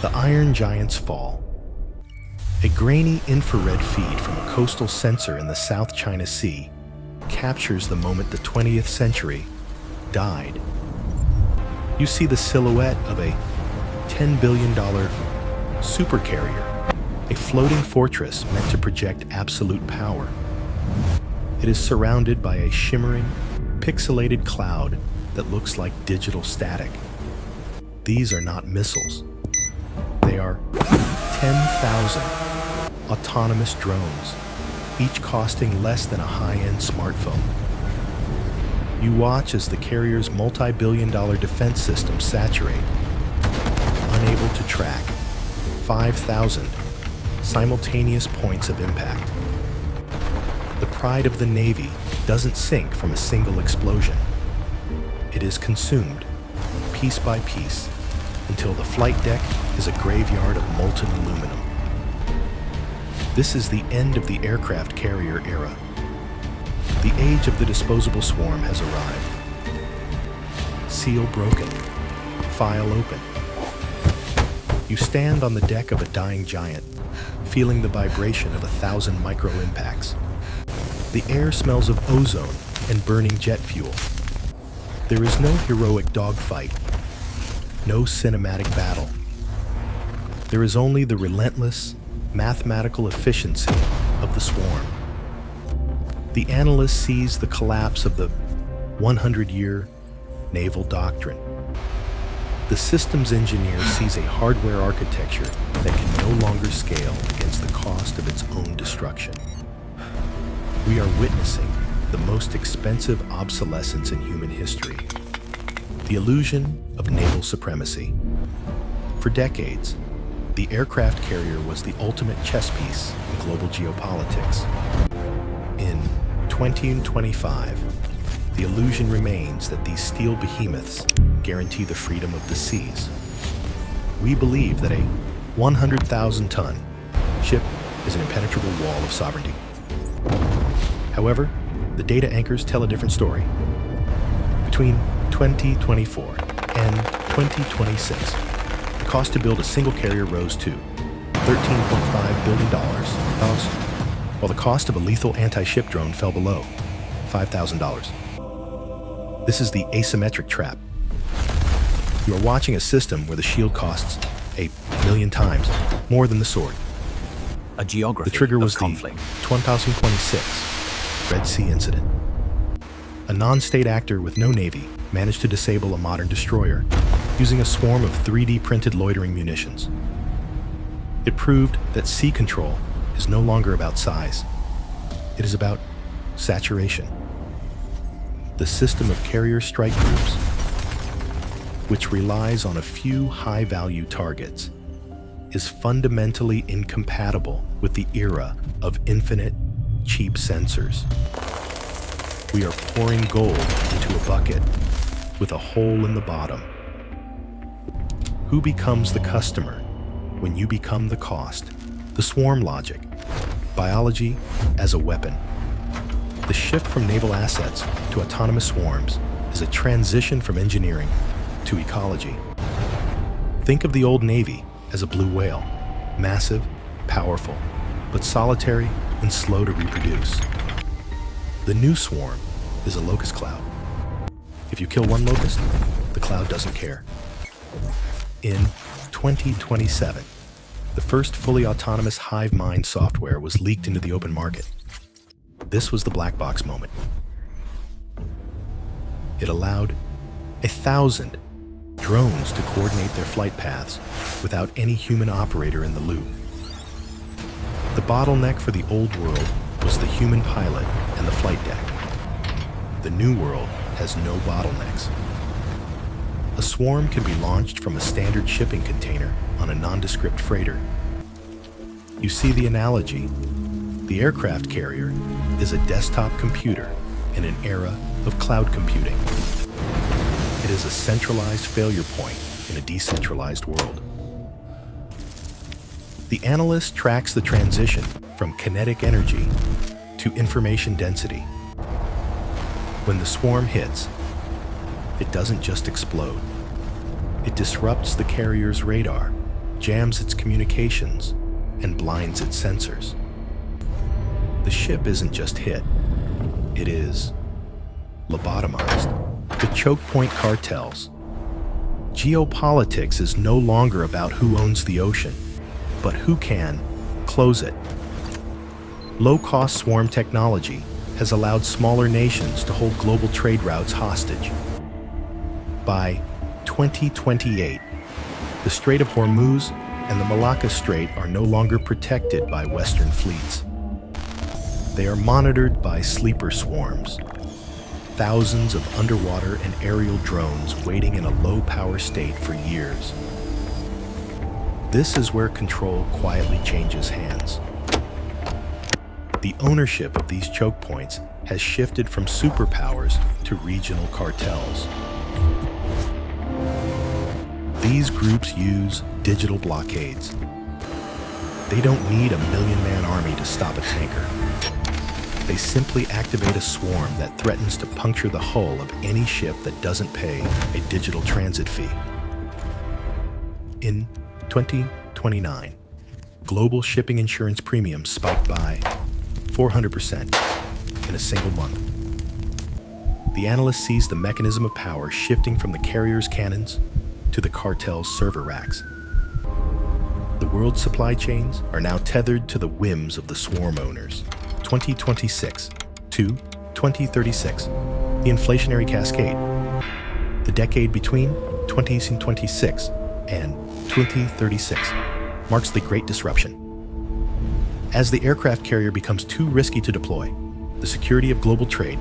The Iron Giant's Fall. A grainy infrared feed from a coastal sensor in the South China Sea captures the moment the 20th century died. You see the silhouette of a $10 billion supercarrier, a floating fortress meant to project absolute power. It is surrounded by a shimmering, pixelated cloud that looks like digital static. These are not missiles. They are 10,000 autonomous drones, each costing less than a high-end smartphone. You watch as the carrier's multi-billion-dollar defense systems saturate, unable to track 5,000 simultaneous points of impact. The pride of the Navy doesn't sink from a single explosion. It is consumed, piece by piece, until the flight deck is a graveyard of molten aluminum. This is the end of the aircraft carrier era. The age of the disposable swarm has arrived. Seal broken, file open. You stand on the deck of a dying giant, feeling the vibration of 1,000 micro-impacts. The air smells of ozone and burning jet fuel. There is no heroic dogfight, no cinematic battle. There is only the relentless, mathematical efficiency of the swarm. The analyst sees the collapse of the 100-year naval doctrine. The systems engineer sees a hardware architecture that can no longer scale against the cost of its own destruction. We are witnessing the most expensive obsolescence in human history, the illusion of naval supremacy. For decades, the aircraft carrier was the ultimate chess piece in global geopolitics. In 2025, the illusion remains that these steel behemoths guarantee the freedom of the seas. We believe that a 100,000-ton ship is an impenetrable wall of sovereignty. However, the data anchors tell a different story. Between 2024 and 2026, the cost to build a single carrier rose to $13.5 billion, while the cost of a lethal anti-ship drone fell below $5,000. This is the Asymmetric Trap. You are watching a system where the shield costs 1,000,000 times more than the sword. A geography The trigger was of conflict. the 2026 Red Sea incident. A non-state actor with no navy managed to disable a modern destroyer using a swarm of 3D printed loitering munitions. It proved that sea control is no longer about size. It is about saturation. The system of carrier strike groups, which relies on a few high-value targets, is fundamentally incompatible with the era of infinite, cheap sensors. We are pouring gold into a bucket with a hole in the bottom. Who becomes the customer when you become the cost? The swarm logic. Biology as a weapon. The shift from naval assets to autonomous swarms is a transition from engineering to ecology. Think of the old Navy as a blue whale, massive, powerful, but solitary and slow to reproduce. The new swarm is a locust cloud. If you kill one locust, the cloud doesn't care. In 2027, the first fully autonomous hive mind software was leaked into the open market. This was the black box moment. It allowed 1,000 drones to coordinate their flight paths without any human operator in the loop. The bottleneck for the old world was the human pilot and the flight deck. The new world has no bottlenecks. A swarm can be launched from a standard shipping container on a nondescript freighter. You see the analogy. The aircraft carrier is a desktop computer in an era of cloud computing. It is a centralized failure point in a decentralized world. The analyst tracks the transition from kinetic energy to information density. When the swarm hits, it doesn't just explode. It disrupts the carrier's radar, jams its communications, and blinds its sensors. The ship isn't just hit, it is lobotomized. The Chokepoint cartels. Geopolitics is no longer about who owns the ocean, but who can close it. Low-cost swarm technology has allowed smaller nations to hold global trade routes hostage. By 2028, the Strait of Hormuz and the Malacca Strait are no longer protected by Western fleets. They are monitored by sleeper swarms, thousands of underwater and aerial drones waiting in a low-power state for years. This is where control quietly changes hands. The ownership of these choke points has shifted from superpowers to regional cartels. These groups use digital blockades. They don't need a million-man army to stop a tanker. They simply activate a swarm that threatens to puncture the hull of any ship that doesn't pay a digital transit fee. In 2029, global shipping insurance premiums spiked by 400% in a single month. The analyst sees the mechanism of power shifting from the carrier's cannons to the cartel's server racks. The world's supply chains are now tethered to the whims of the swarm owners. 2026 to 2036, the inflationary cascade. The decade between 2026 and 2036 marks the Great Disruption. As the aircraft carrier becomes too risky to deploy, the security of global trade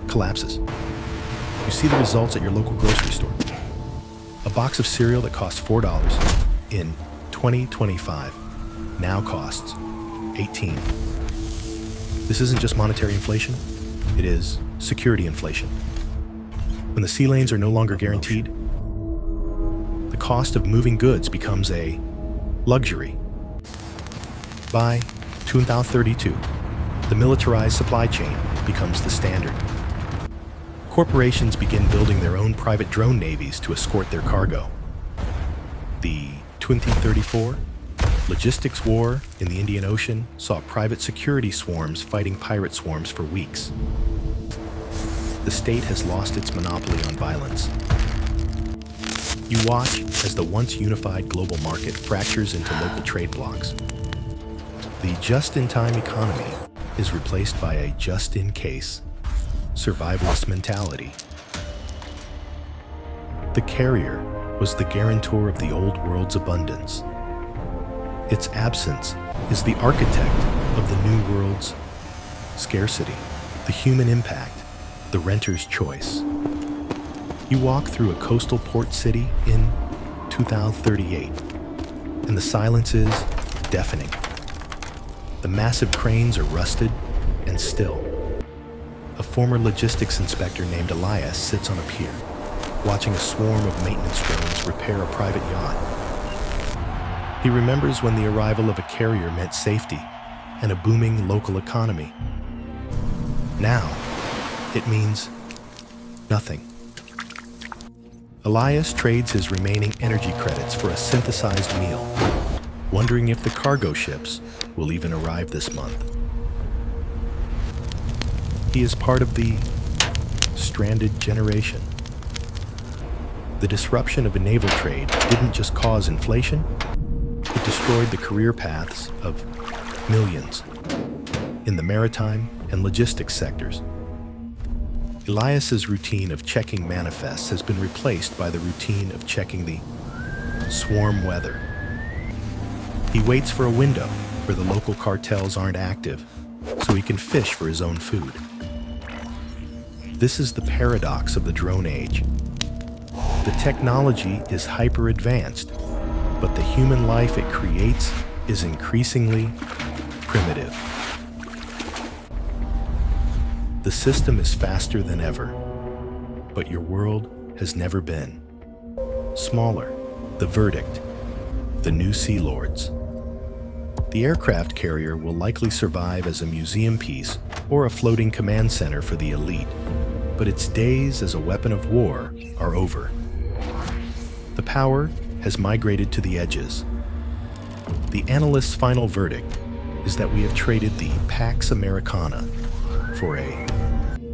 collapses. You see the results at your local grocery store. A box of cereal that cost $4 in 2025 now costs $18. This isn't just monetary inflation, it is security inflation. When the sea lanes are no longer guaranteed, the cost of moving goods becomes a luxury. By 2032, the militarized supply chain becomes the standard. Corporations begin building their own private drone navies to escort their cargo. The 2034 logistics war in the Indian Ocean saw private security swarms fighting pirate swarms for weeks. The state has lost its monopoly on violence. You watch as the once unified global market fractures into local trade blocks. The just-in-time economy is replaced by a just-in-case survivalist mentality. The carrier was the guarantor of the old world's abundance. Its absence is the architect of the new world's scarcity, the human impact, the renter's choice. You walk through a coastal port city in 2038, and the silence is deafening. The massive cranes are rusted and still. A former logistics inspector named Elias sits on a pier, watching a swarm of maintenance drones repair a private yacht. He remembers when the arrival of a carrier meant safety and a booming local economy. Now, it means nothing. Elias trades his remaining energy credits for a synthesized meal, wondering if the cargo ships will even arrive this month. He is part of the stranded generation. The disruption of a naval trade didn't just cause inflation, it destroyed the career paths of millions in the maritime and logistics sectors. Elias's routine of checking manifests has been replaced by the routine of checking the swarm weather. He waits for a window where the local cartels aren't active, so he can fish for his own food. This is the paradox of the drone age. The technology is hyper-advanced, but the human life it creates is increasingly primitive. The system is faster than ever, but your world has never been smaller. The verdict: the new Sea Lords. The aircraft carrier will likely survive as a museum piece or a floating command center for the elite, but its days as a weapon of war are over. The power has migrated to the edges. The analyst's final verdict is that we have traded the Pax Americana for a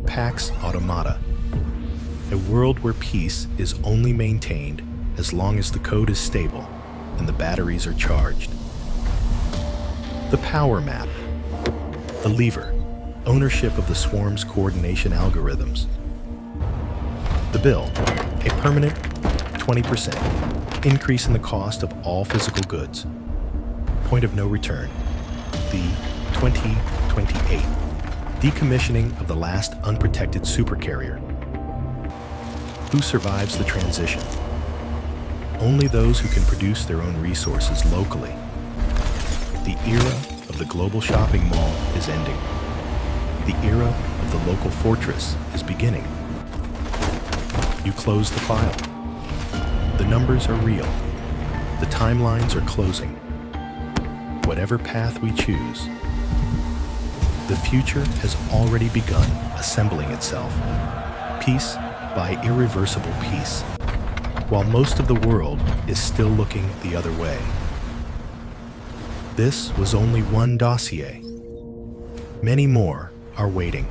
Pax Automata, a world where peace is only maintained as long as the code is stable and the batteries are charged. The power map, the lever, ownership of the swarm's coordination algorithms. The bill, a permanent 20% increase in the cost of all physical goods. Point of no return, the 2028 decommissioning of the last unprotected supercarrier. Who survives the transition? Only those who can produce their own resources locally. The era of the global shopping mall is ending. The era of the local fortress is beginning. You close the file. The numbers are real. The timelines are closing. Whatever path we choose, the future has already begun assembling itself, piece by irreversible piece, while most of the world is still looking the other way. This was only one dossier. Many more are waiting.